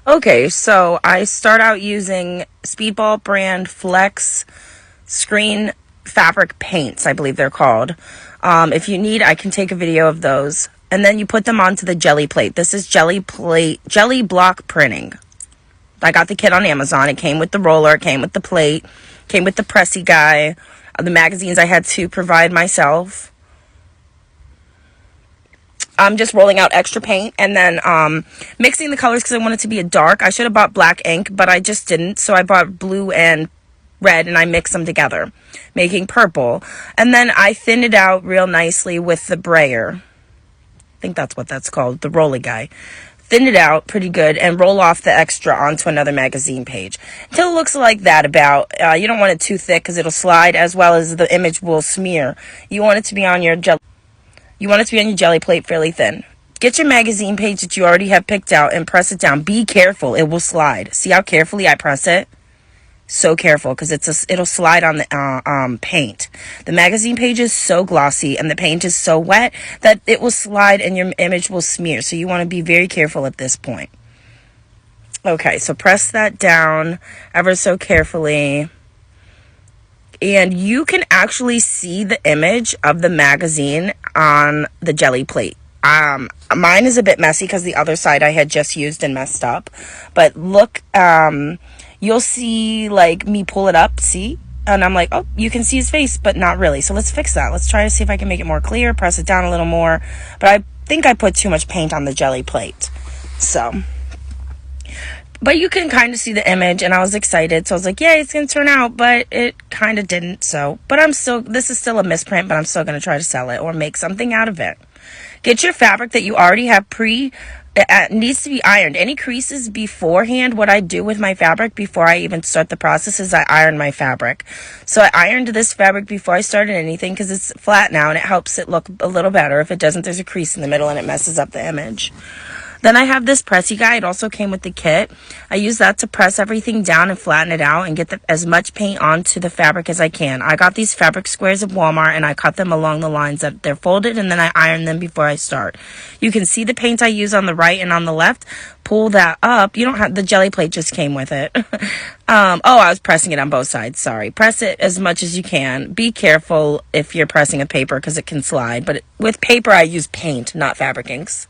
Okay, so I start out using Speedball brand Flex Screen Fabric Paints, I believe they're called. If you need, I can take a video of those. And then you put them onto the jelly plate. This is jelly block printing. I got the kit on Amazon. It came with the roller, it came with the plate, came with the pressy guy. The magazines I had to provide myself. I'm just rolling out extra paint and then mixing the colors because I want it to be a dark. I should have bought black ink, but I just didn't. So I bought blue and red and I mixed them together, making purple. And then I thinned it out real nicely with the brayer. I think that's what that's called, the roller guy. Thin it out pretty good and roll off the extra onto another magazine page until it looks like that about. You don't want it too thick because it'll slide, as well as the image will smear. You want it to be on your jelly plate fairly thin. Get your magazine page that you already have picked out and press it down. Be careful, it will slide. See how carefully I press it? So careful, because it'll slide on the paint. The magazine page is so glossy and the paint is so wet that it will slide and your image will smear. So you want to be very careful at this point. Okay, so press that down ever so carefully. And you can actually see the image of the magazine on the jelly plate. Mine is a bit messy because the other side I had just used and messed up. But look, you'll see like me pull it up, see? And I'm like, oh, you can see his face, but not really. So let's fix that. Let's try to see if I can make it more clear, press it down a little more. But I think I put too much paint on the jelly plate. But you can kind of see the image, and I was excited. So I was like, yeah, it's going to turn out, but it kind of didn't. But this is still a misprint, but I'm still going to try to sell it or make something out of it. Get your fabric that you already have it needs to be ironed. Any creases beforehand, what I do with my fabric before I even start the process is I iron my fabric. So I ironed this fabric before I started anything because it's flat now and it helps it look a little better. If it doesn't, there's a crease in the middle and it messes up the image. Then I have this pressy guy. It also came with the kit. I use that to press everything down and flatten it out and get as much paint onto the fabric as I can. I got these fabric squares at Walmart and I cut them along the lines that they're folded, and then I iron them before I start. You can see the paint I use on the right and on the left. Pull that up. You don't have, the jelly plate just came with it. I was pressing it on both sides. Sorry. Press it as much as you can. Be careful if you're pressing a paper because it can slide. But with paper, I use paint, not fabric inks.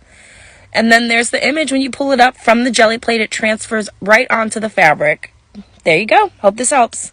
And then there's the image. When you pull it up from the jelly plate, it transfers right onto the fabric. There you go. Hope this helps.